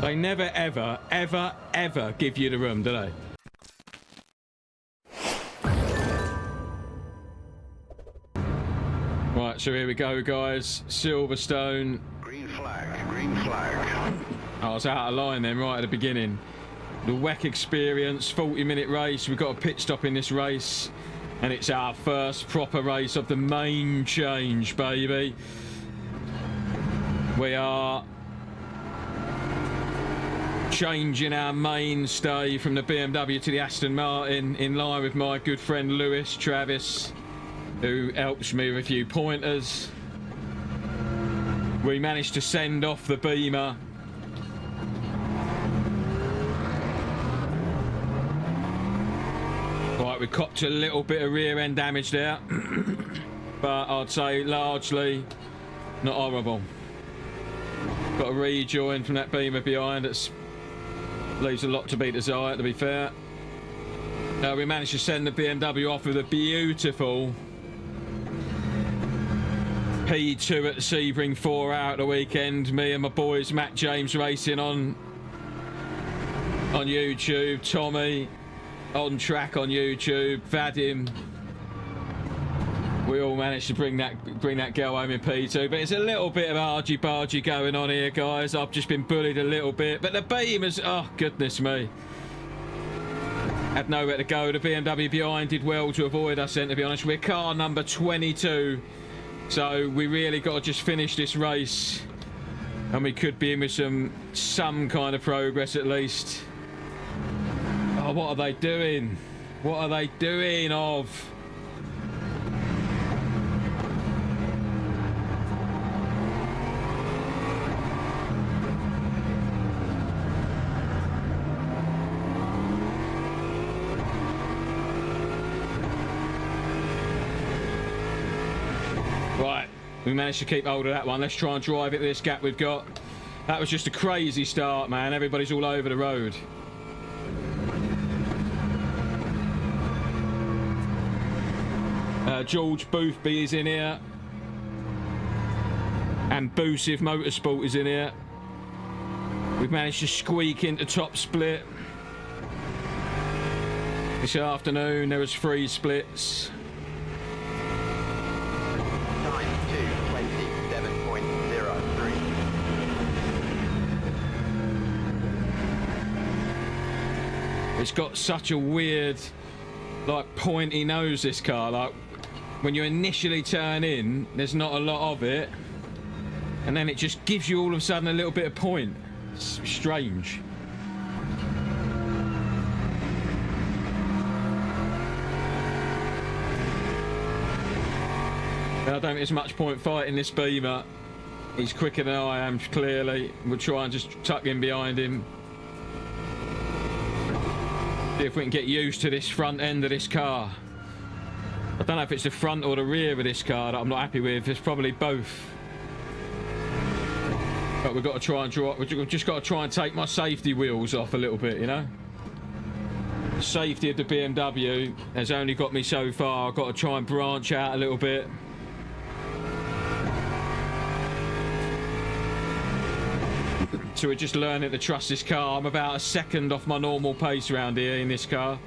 They never, ever, ever, ever give you the room, do they? Right, so here we go, guys. Silverstone. Green flag, green flag. I was out of line then, right at the beginning. The WEC experience, 40-minute race. We've got a pit stop in this race. And it's our first proper race of the main change, baby. We are changing our mainstay from the BMW to the Aston Martin in line with my good friend Lewis Travis, who helps me with a few pointers. We managed to send off the Beamer. Right, we copped a little bit of rear end damage there, but I'd say largely not horrible. Got a rejoin from that Beamer behind. It leaves a lot to be desired, to be fair. We managed to send the BMW off with a beautiful P2 at the Sebring 4 out the weekend. Me and my boys, Matt James Racing on YouTube, Tommy on track on YouTube, Vadim. We all managed to bring that girl home in P2, but it's a little bit of argy-bargy going on here, guys. I've just been bullied a little bit, but the Beamers, oh goodness me, had nowhere to go. The BMW behind did well to avoid us then, to be honest. We're car number 22, so we really got to just finish this race, and we could be in with some kind of progress at least. Oh, what are they doing? What are they doing of? Right, we managed to keep hold of that one. Let's try and drive it to this gap we've got. That was just a crazy start, man. Everybody's all over the road. George Boothby is in here, and Boosive Motorsport is in here. We've managed to squeak into top split. This afternoon there was 3 splits. Time 2:27.03. It's got such a weird, like, pointy nose, this car. Like, when you initially turn in, there's not a lot of it, and then it just gives you all of a sudden a little bit of point. It's strange. I don't think there's much point fighting this Beamer. He's quicker than I am, clearly. We'll try and just tuck in behind him. See if we can get used to this front end of this car. I don't know if it's the front or the rear of this car that I'm not happy with. It's probably both. But we've got to try and we've just got to try and take my safety wheels off a little bit, you know? The safety of the BMW has only got me so far. I've got to try and branch out a little bit. So we're just learning to trust this car. I'm about a second off my normal pace around here in this car.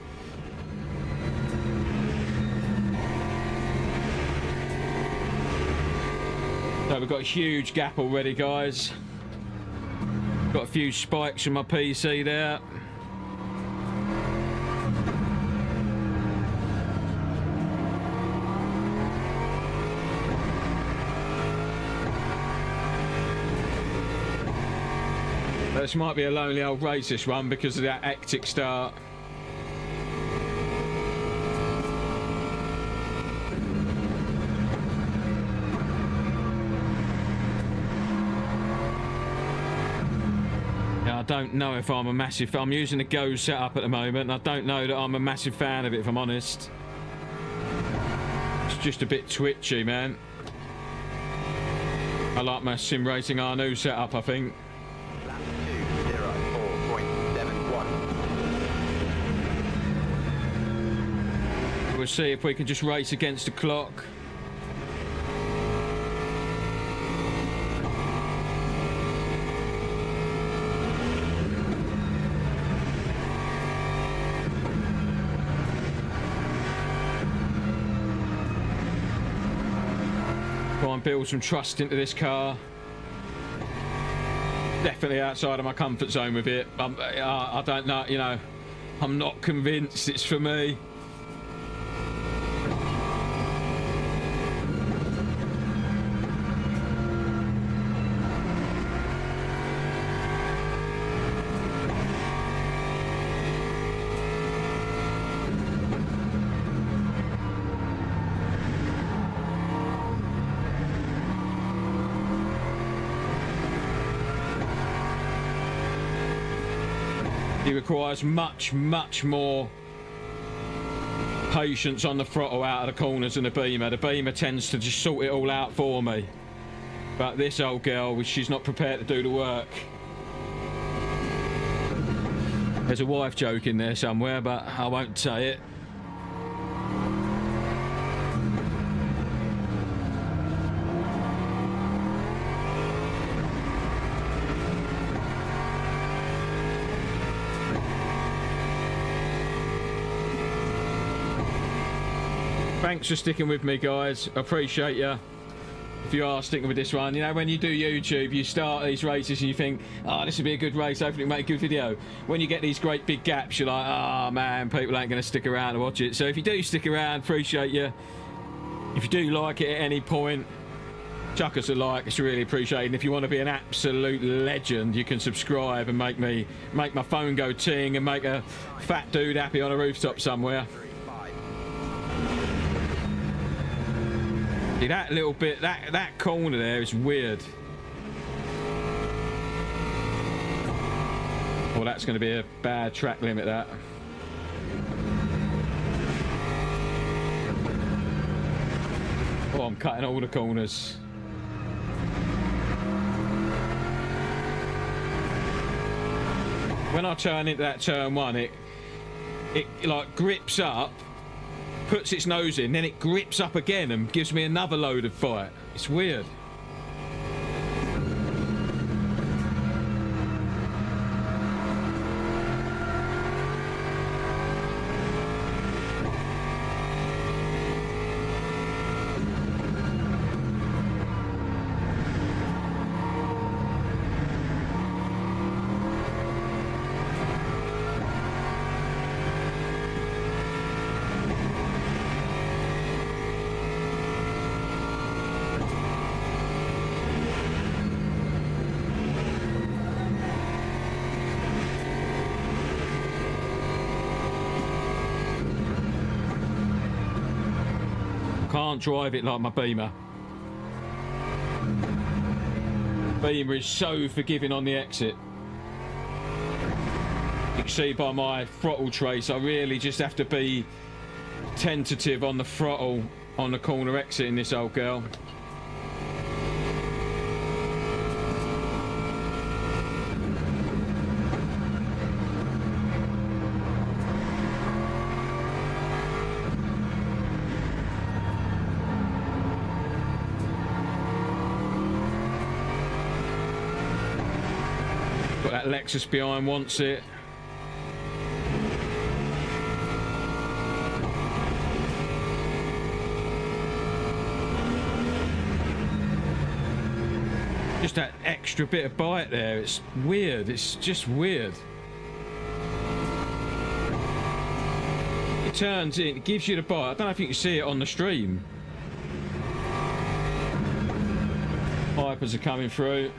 So we've got a huge gap already, guys. Got a few spikes from my PC there. This might be a lonely old race, this one, because of that hectic start. Yeah, I don't know if I'm a massive... I'm using the Go setup at the moment, and I don't know that I'm a massive fan of it, if I'm honest. It's just a bit twitchy, man. I like my simracing R2 setup, I think. We'll see if we can just race against the clock. and build some trust into this car. Definitely outside of my comfort zone with it. I don't know, you know, I'm not convinced it's for me. It requires much more patience on the throttle out of the corners than the Beamer. The Beamer tends to just sort it all out for me. But this old girl, she's not prepared to do the work. There's a wife joke in there somewhere, but I won't say it. Thanks for sticking with me, guys. Appreciate you. If you are sticking with this one, you know, when you do YouTube, you start these races and you think, oh, this would be a good race, hopefully make a good video. When you get these great big gaps, you're like, oh man, people ain't going to stick around to watch it. So if you do stick around, appreciate you. If you do like it at any point, chuck us a like, it's really appreciated. And if you want to be an absolute legend, you can subscribe and make my phone go ting and make a fat dude happy on a rooftop somewhere. That little bit, that corner there is weird. Oh, that's going to be a bad track limit, that. Oh, I'm cutting all the corners. When I turn into that turn one, it like grips up, puts its nose in, then it grips up again and gives me another load of bite. It's weird. Can't drive it like my Beamer. Beamer is so forgiving on the exit. You can see by my throttle trace, I really just have to be tentative on the throttle on the corner exit in this old girl. That Lexus behind wants it. Just that extra bit of bite there. It's weird. It's just weird. It turns in, it gives you the bite. I don't know if you can see it on the stream. Vipers are coming through.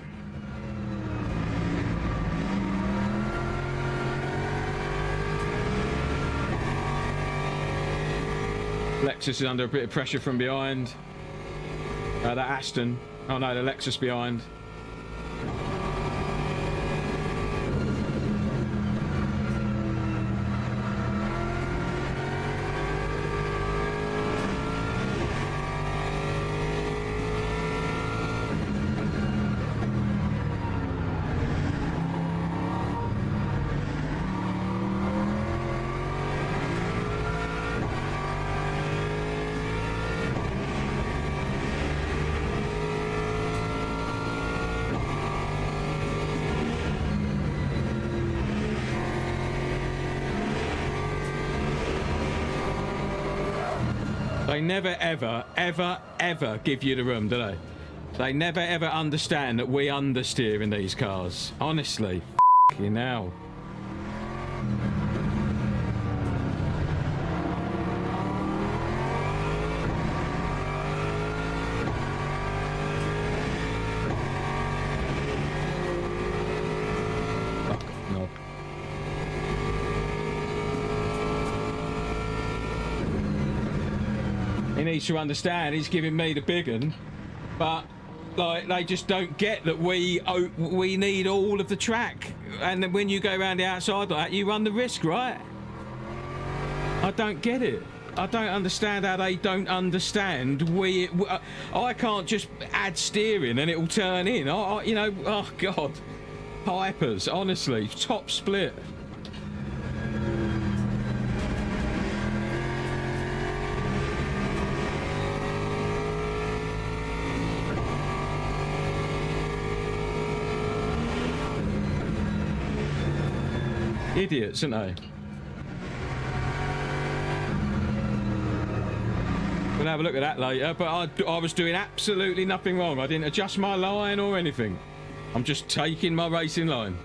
Lexus is under a bit of pressure from behind. That Aston. Oh no, the Lexus behind. They never, ever give you the room, do they? They never ever understand that we understeer in these cars. Honestly, you know. No. He needs to understand he's giving me the big un, but like they just don't get that we need all of the track, and then when you go around the outside like that, you run the risk, right? I don't get it. I don't understand how they don't understand. I can't just add steering and it will turn in. You know, oh God, Pipers, honestly, top split. Idiots, aren't they? We'll have a look at that later, but I was doing absolutely nothing wrong. I didn't adjust my line or anything. I'm just taking my racing line.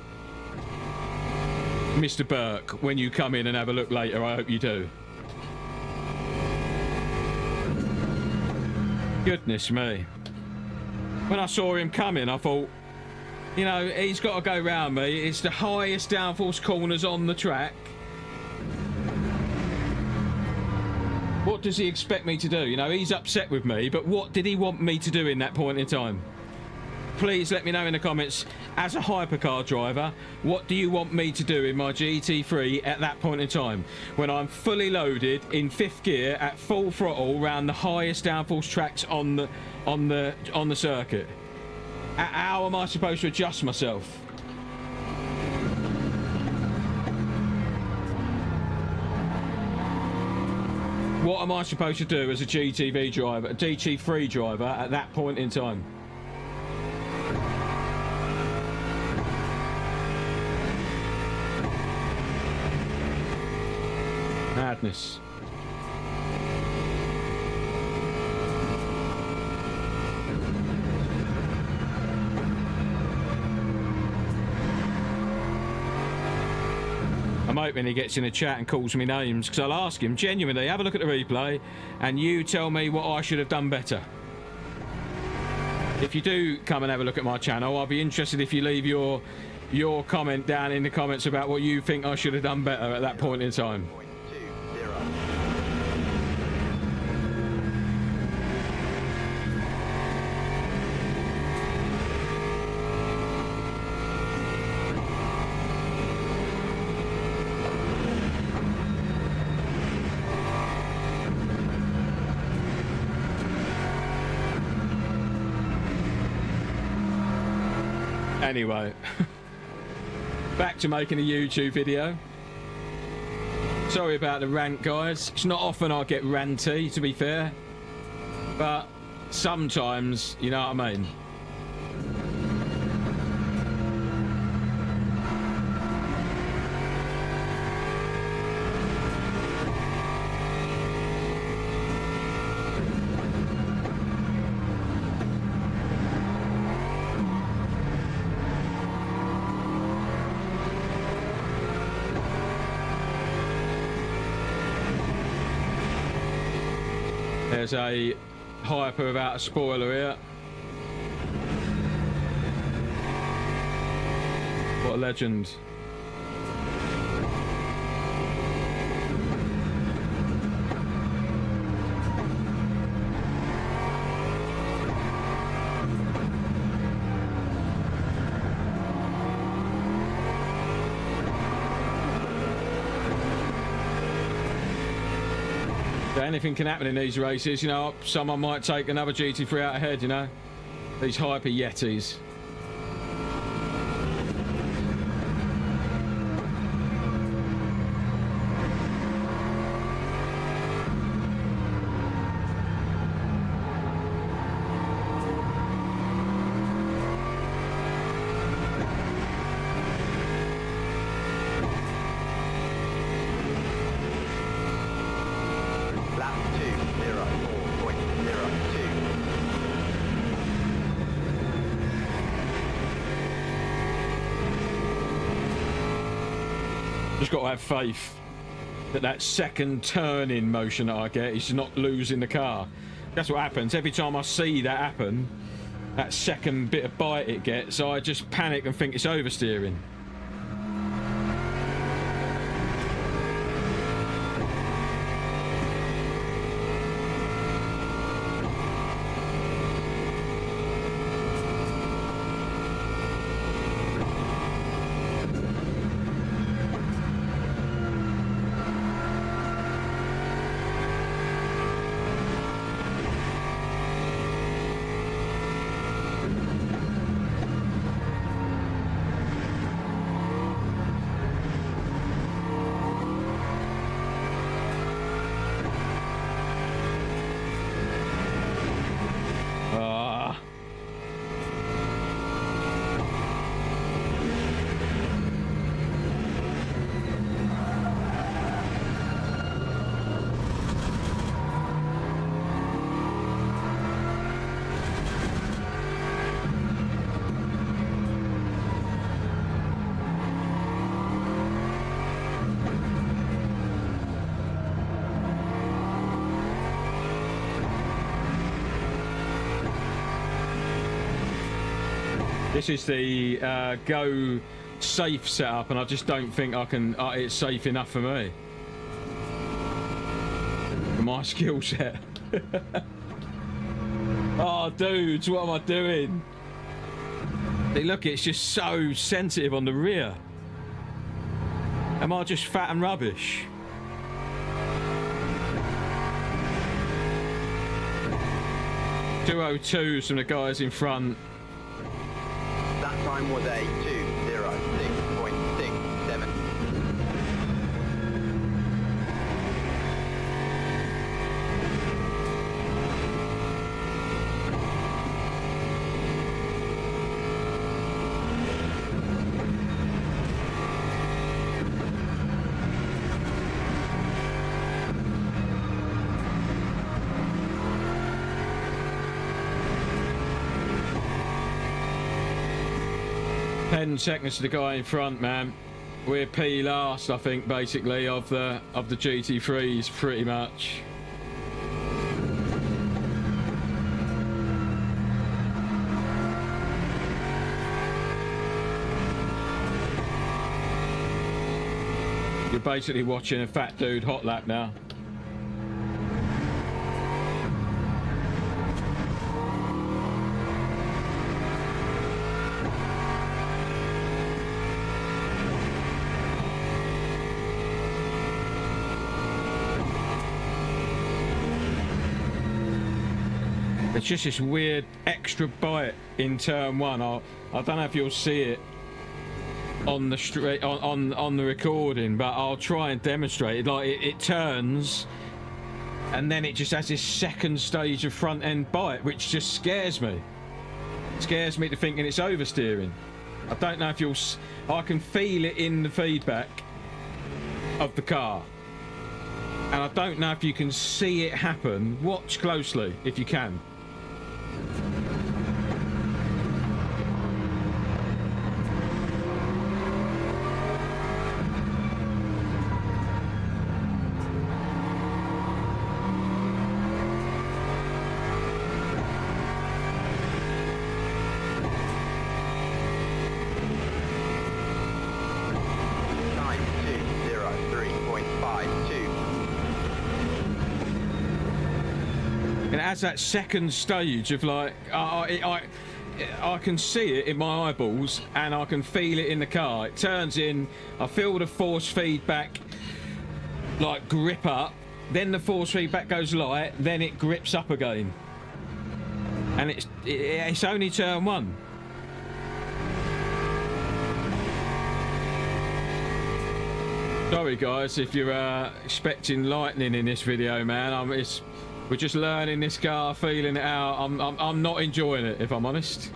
Mr. Burke, when you come in and have a look later, I hope you do. Goodness me. When I saw him coming, I thought, you know, he's got to go round me. It's the highest downforce corners on the track. What does he expect me to do? You know, he's upset with me, but what did he want me to do in that point in time? Please let me know in the comments, as a hypercar driver, what do you want me to do in my GT3 at that point in time? When I'm fully loaded in 5th gear at full throttle around the highest downforce tracks on the circuit. How am I supposed to adjust myself? What am I supposed to do as a GTV driver, a GT3 driver at that point in time? Madness. I'm hoping he gets in a chat and calls me names, because I'll ask him genuinely, have a look at the replay and you tell me what I should have done better. If you do come and have a look at my channel, I'll be interested if you leave your comment down in the comments about what you think I should have done better at that point in time. Anyway, back to making a YouTube video. Sorry about the rant, guys. It's not often I get ranty, to be fair, but sometimes, you know what I mean. There's a hyper without a spoiler here. What a legend. Anything can happen in these races, you know. Someone might take another GT3 out ahead, you know. These hyper Yetis. Just got to have faith that that second turn-in motion that I get is not losing the car. That's what happens. Every time I see that happen, that second bit of bite it gets, I just panic and think it's oversteering. This is the go safe setup, and I just don't think I can. It's safe enough for me, for my skill set. Oh, dudes, what am I doing? Hey, look, it's just so sensitive on the rear. Am I just fat and rubbish? .202s from the guys in front. That time was a 2:06.67. 10 seconds to the guy in front, man. We're P last, I think, basically, of the GT3s, pretty much. You're basically watching a fat dude hot lap now. It's just this weird extra bite in turn one. I don't know if you'll see it on the on the recording, but I'll try and demonstrate it. Like it turns, and then it just has this second stage of front end bite, which just scares me. It scares me to thinking it's oversteering. I don't know if you'll. I can feel it in the feedback of the car, and I don't know if you can see it happen. Watch closely if you can. As that second stage of like I can see it in my eyeballs and I can feel it in the car. It turns in, I feel the force feedback like grip up, then the force feedback goes light, then it grips up again, and it's only turn one. Sorry guys if you're expecting lightning in this video, man. We're just learning this car, feeling it out. I'm not enjoying it, if I'm honest.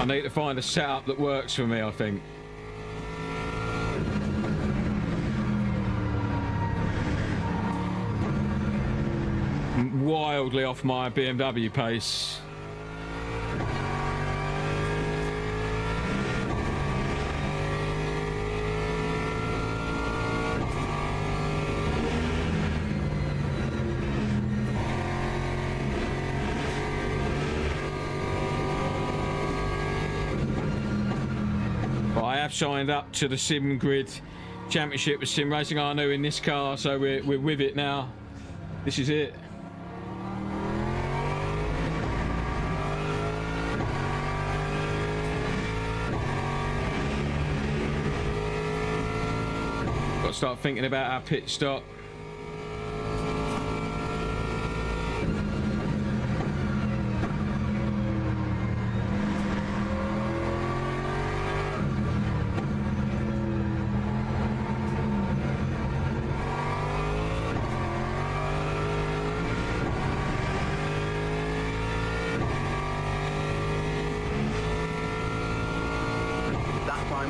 I need to find a setup that works for me, I think. I'm wildly off my BMW pace. have signed up to the Sim Grid Championship with Sim Racing. I know in this car, so we're with it now. This is it. Got to start thinking about our pit stop.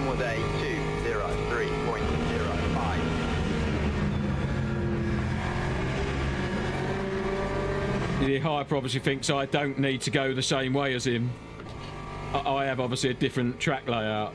Was a 2:03.05. The hyper obviously thinks I don't need to go the same way as him. I have obviously a different track layout.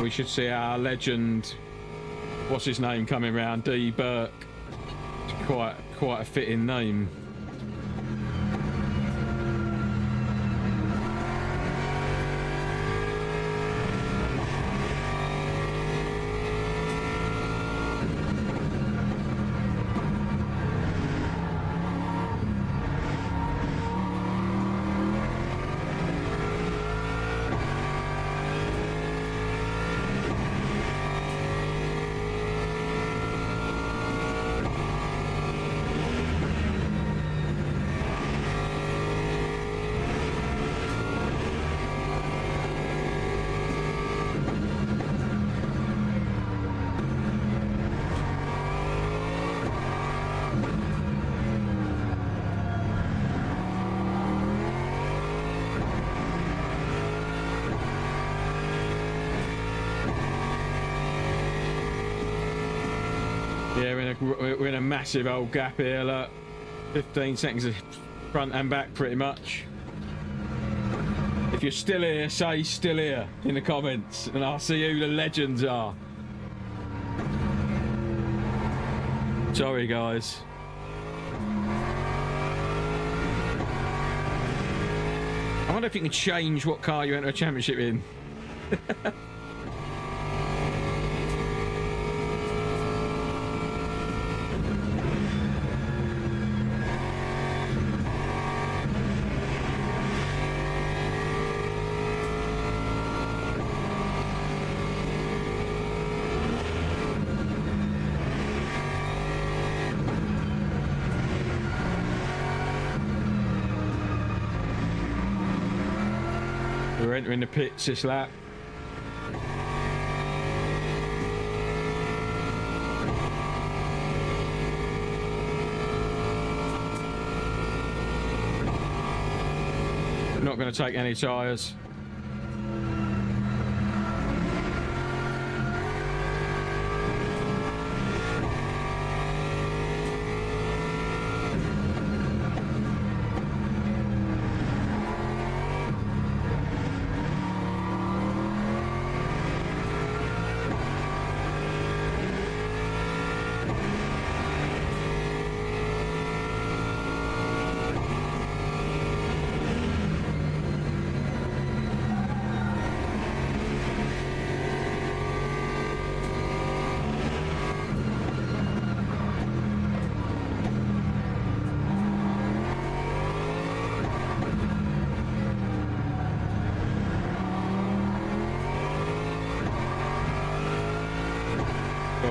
We should see our legend, what's his name, coming round, D. Burke. It's quite a fitting name. Yeah, we're in a massive old gap here, look. 15 seconds of front and back, pretty much. If you're still here, say still here in the comments, and I'll see who the legends are. Sorry, guys. I wonder if you can change what car you enter a championship in. We're entering the pits this lap. Not going to take any tyres.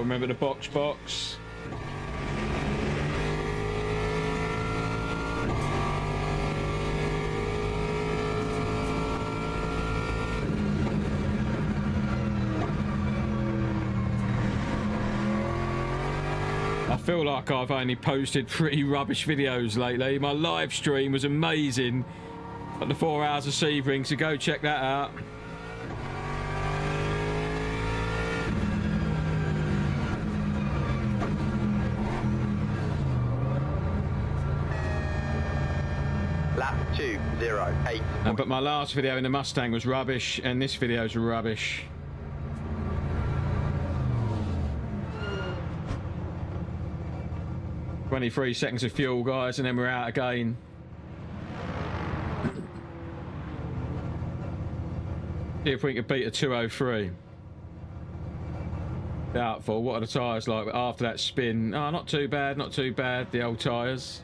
Remember the box. I feel like I've only posted pretty rubbish videos lately. My live stream was amazing at the 4 hours of Sebring, so go check that out. Lap 2:08. But my last video in the Mustang was rubbish, and this video is rubbish. "23 seconds of fuel, guys, and then we're out again." See if we can beat a 2:03. Doubtful. What are the tyres like after that spin? Oh, not too bad, not too bad. The old tyres.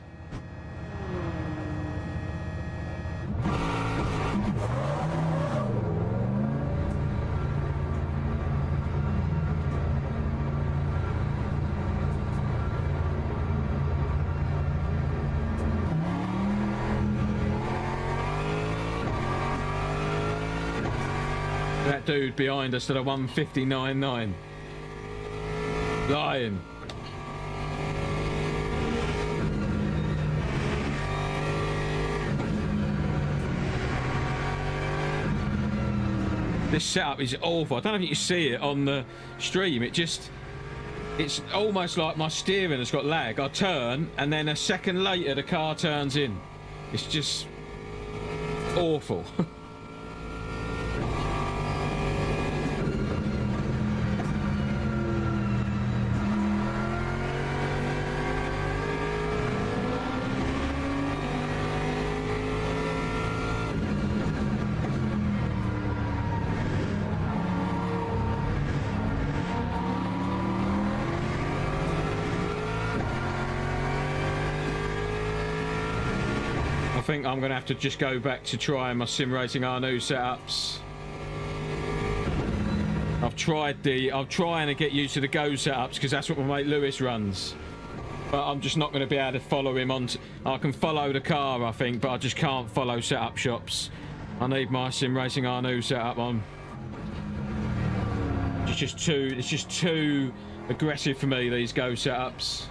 That dude behind us at a 1:59.9. Lying. This setup is awful. I don't know if you can see it on the stream. It's almost like my steering has got lag. I turn and then a second later the car turns in. It's just awful. 'I think I'm going to have to just go back to trying my simracing R2 setups. I'm trying to get used to the Go setups because that's what my mate Lewis runs. But I'm just not going to be able to follow him on. I can follow the car, I think, but I just can't follow setup shops. I need my simracing R2 setup on. It's just too aggressive for me, these Go setups.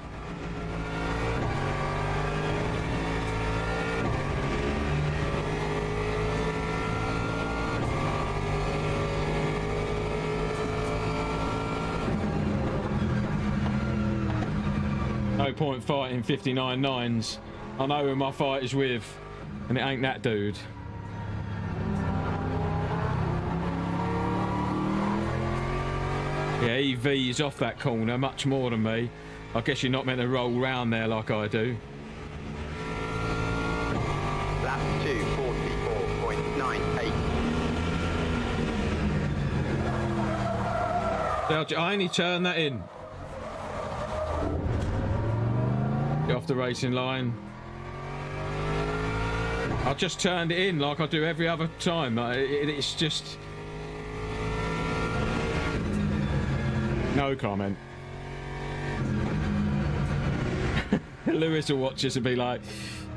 No point fighting 59.9s. I know who my fight is with, and it ain't that dude. Yeah, EV is off that corner much more than me. I guess you're not meant to roll round there like I do. Lap 2:44.98. I only turned that in. Get off the racing line. I just turned it in like I do every other time. It's just... No comment. Lewis will watch us and be like,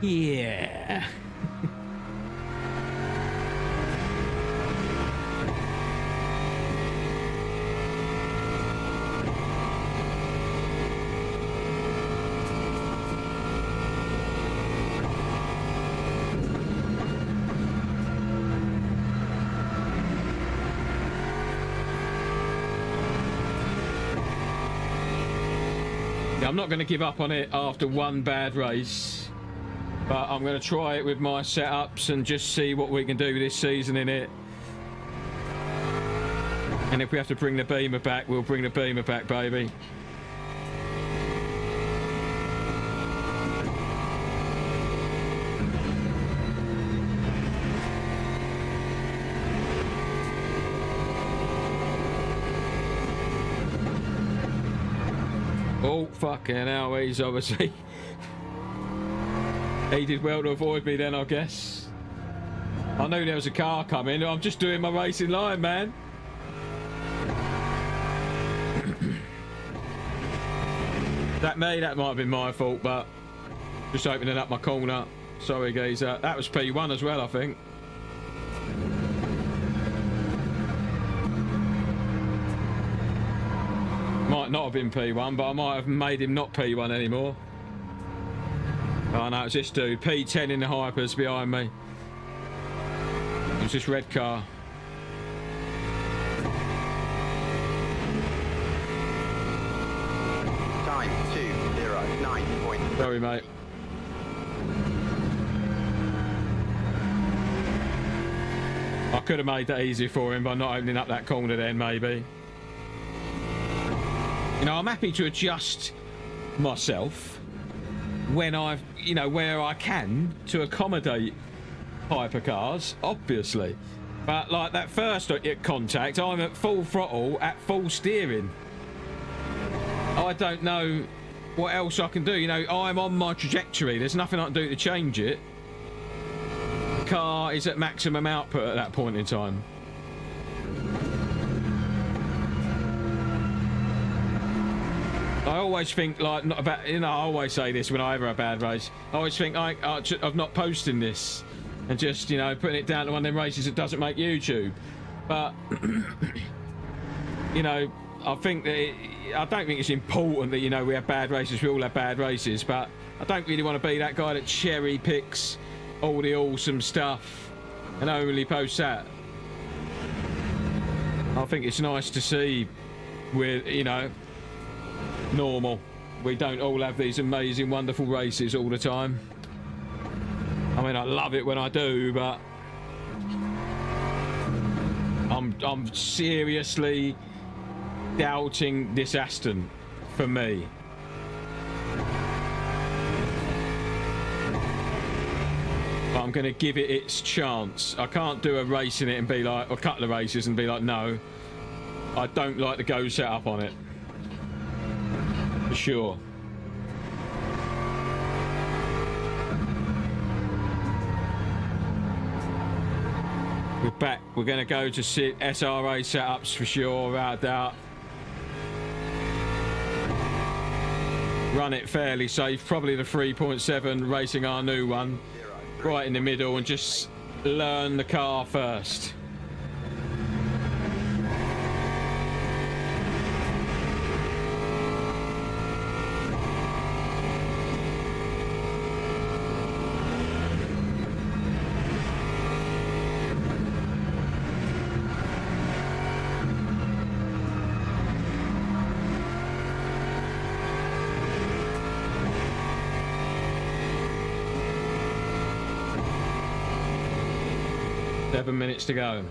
yeah. I'm not going to give up on it after one bad race, but I'm going to try it with my setups and just see what we can do this season in it. And if we have to bring the Beamer back, we'll bring the Beamer back, baby. Oh, fucking hell, he's obviously... He did well to avoid me then, I guess. I knew there was a car coming. I'm just doing my racing line, man. That might have been my fault, but just opening up my corner. Sorry, geezer. That was P1 as well, I think. Might not have been P1, but I might have made him not P1 anymore. Oh no, it's this dude. P10 in the hypers behind me. It was this red car. Time 2:09. Sorry, mate. could have made that easier for him by not opening up that corner then, maybe. You know, I'm happy to adjust myself when I've, you know, where I can to accommodate hypercars, obviously. But like that first contact, I'm at full throttle, at full steering. I don't know what else I can do. You know, I'm on my trajectory. There's nothing I can do to change it. The car is at maximum output at that point in time. I always think, like, not about, you know, I always say this when I ever have a bad race. I always think of not posting this and just, you know, putting it down to one of them races that doesn't make YouTube. But, you know, I think that I don't think it's important that, you know, we have bad races. We all have bad races, but I don't really want to be that guy that cherry picks all the awesome stuff and only posts that. I think it's nice to see we're, you know, normal. We don't all have these amazing, wonderful races all the time. I mean, I love it when I do, but I'm seriously doubting this Aston for me. But I'm going to give it its chance. I can't do a race in it and be like, or a couple of races and be like, no, I don't like the go setup on it. For sure. We're back. We're going to go to SRA setups for sure, without doubt. Run it fairly safe. Probably the 3.7 racing our new one. Right in the middle and just learn the car first. Minutes to go.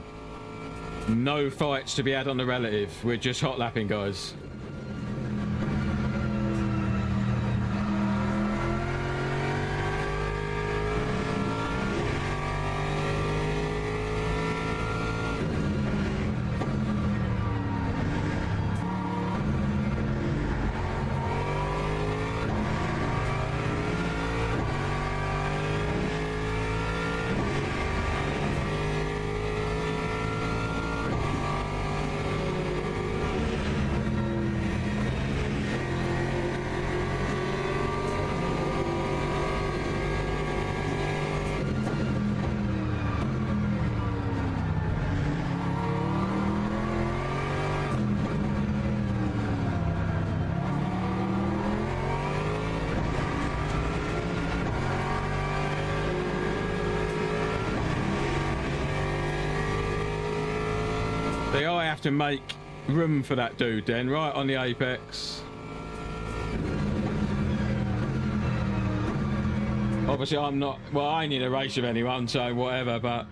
No fights to be had on the relative. We're just hot lapping, guys. I have to make room for that dude then, right on the apex. Obviously I'm not, well, I ain't in a race with anyone, so whatever, but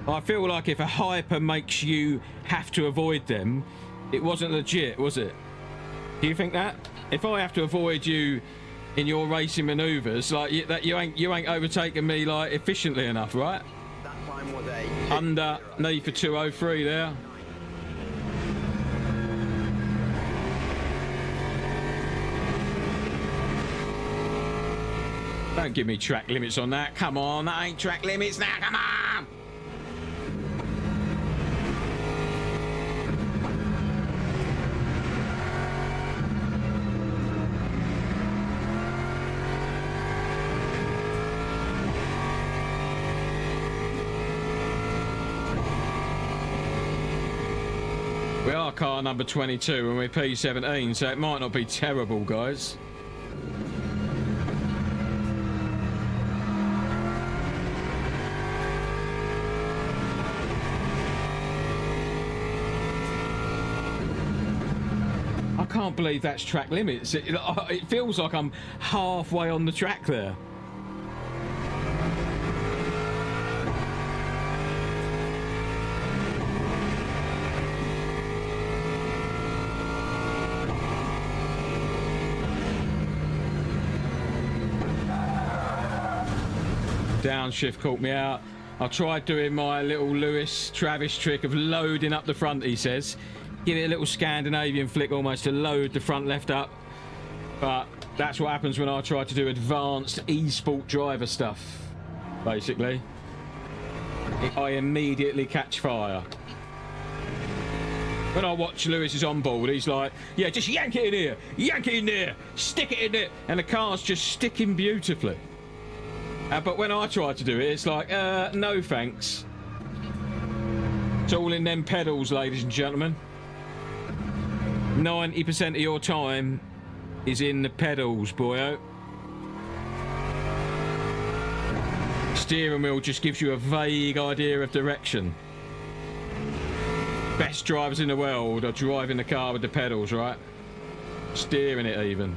I feel like if a hyper makes you have to avoid them, it wasn't legit, was it? Do you think that? If I have to avoid you in your racing maneuvers, like you ain't overtaking me like efficiently enough, right? That time was a Under need for 203 there. Don't give me track limits on that. Come on, that ain't track limits now. Come on. We are car number 22 and we're P17, so it might not be terrible, guys. I can't believe that's track limits. It feels like I'm halfway on the track there. Downshift caught me out. I tried doing my little Lewis Travis trick of loading up the front, he says. Give it a little Scandinavian flick almost to load the front left up. But that's what happens when I try to do advanced e-sport driver stuff, basically. I immediately catch fire. When I watch Lewis's on board, he's like, yeah, just yank it in here, yank it in there, stick it in there, and the car's just sticking beautifully. But when I try to do it, it's like, no thanks. It's all in them pedals, ladies and gentlemen. 90% of your time is in the pedals, boyo. Steering wheel just gives you a vague idea of direction. Best drivers in the world are driving the car with the pedals, right? Steering it even.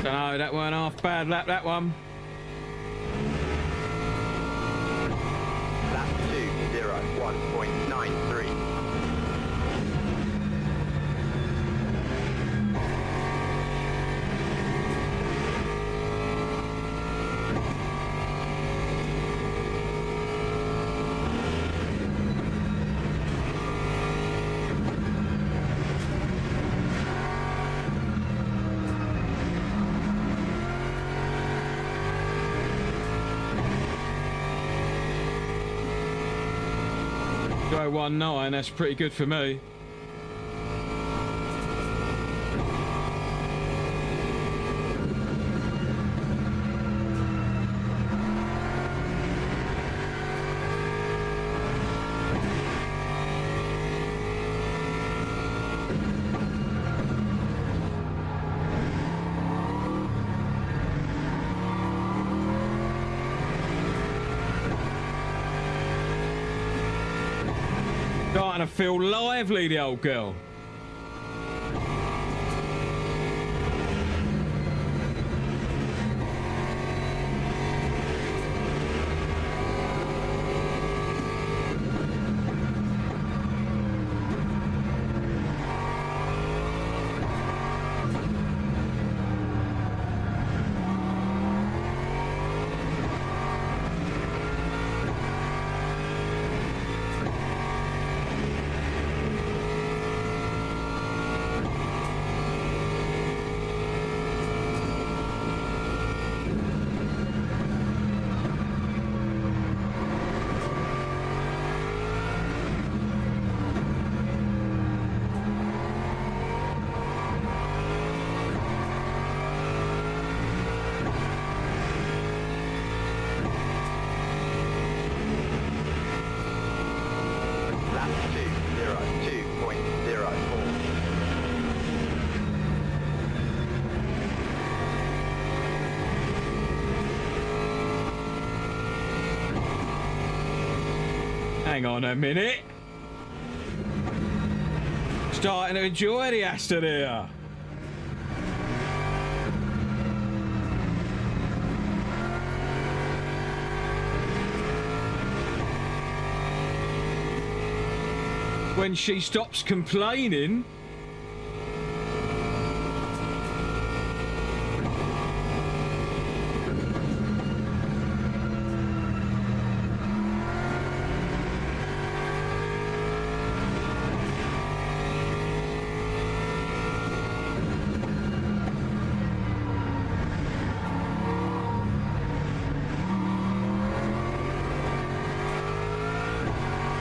No, that weren't half bad lap, that one. Lap 2:01.93. Go 1.9, that's pretty good for me. Starting to feel lively, the old girl. hang on a minute. Starting to enjoy the Aston here. When she stops complaining.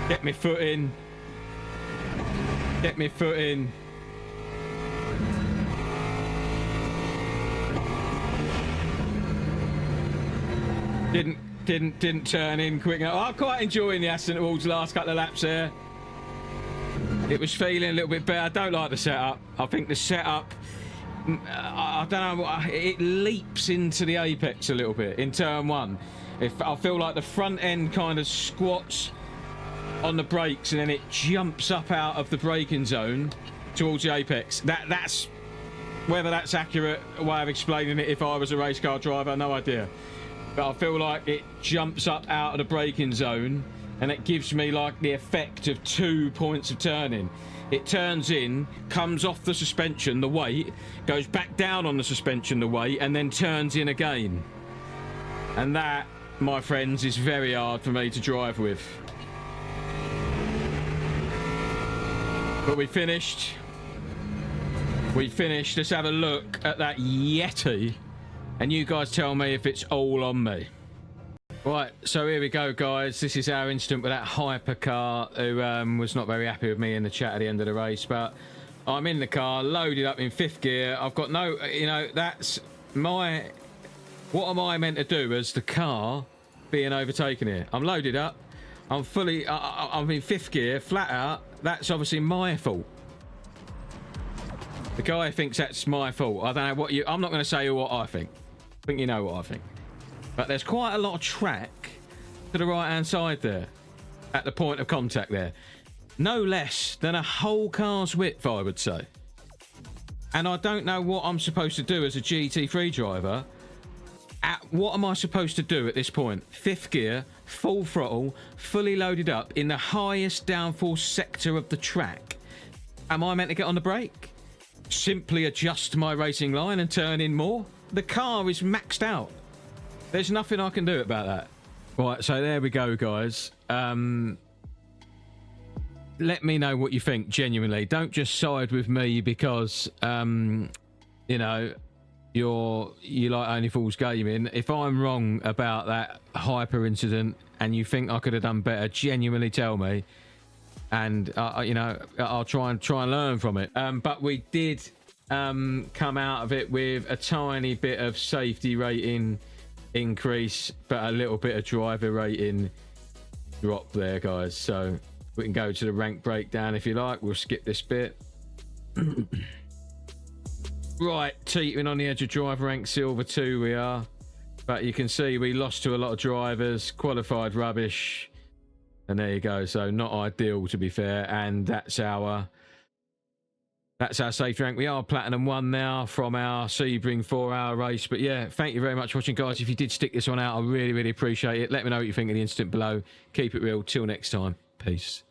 Get my foot in. Get my foot in. Didn't turn in quick enough. I'm quite enjoying the Aston towards the last couple of laps there. It was feeling a little bit better. I don't like the setup. I think the setup, I don't know, it leaps into the apex a little bit in turn one. I feel like the front end kind of squats on the brakes and then it jumps up out of the braking zone towards the apex. That's whether that's accurate way of explaining it. If I was a race car driver, no idea, but I feel like it jumps up out of the braking zone and it gives me like the effect of 2 points of turning. It turns in, comes off the suspension, the weight goes back down on the suspension, the weight, and then turns in again. And that, my friends, is very hard for me to drive with. But we finished. Let's have a look at that Yeti. And you guys tell me if it's all on me. Right, so here we go, guys. This is our incident with that hypercar who was not very happy with me in the chat at the end of the race. But I'm in the car, loaded up in 5th gear. I've got no, you know, that's my... What am I meant to do as the car being overtaken here? I'm loaded up. I'm fully... I'm in 5th gear, flat out. That's obviously my fault. The guy thinks that's my fault. I don't know what you... I'm not going to say what I think. I think you know what I think. But there's quite a lot of track to the right-hand side there. At the point of contact there. No less than a whole car's width, I would say. And I don't know what I'm supposed to do as a GT3 driver. What am I supposed to do at this point? 5th gear, full throttle, fully loaded up in the highest downforce sector of the track. Am I meant to get on the brake? Simply adjust my racing line and turn in more? The car is maxed out. There's nothing I can do about that. Right, so there we go, guys. Let me know what you think, genuinely. Don't just side with me because, you know, you like Only Fools Gaming. If I'm wrong about that hyper incident and you think I could have done better, genuinely tell me, and you know, I'll try and learn from it. But we did come out of it with a tiny bit of safety rating increase, but a little bit of driver rating drop there, guys. So we can go to the rank breakdown if you like. We'll skip this bit. Right, teetering on the edge of driver rank silver 2 we are, but you can see we lost to a lot of drivers, qualified rubbish, and there you go. So not ideal, to be fair. And that's our safety rank. We are platinum 1 now from our Sebring 4-hour race. But yeah, thank you very much for watching, guys. If you did stick this one out, I really appreciate it. Let me know what you think of the incident below. Keep it real. Till next time, peace.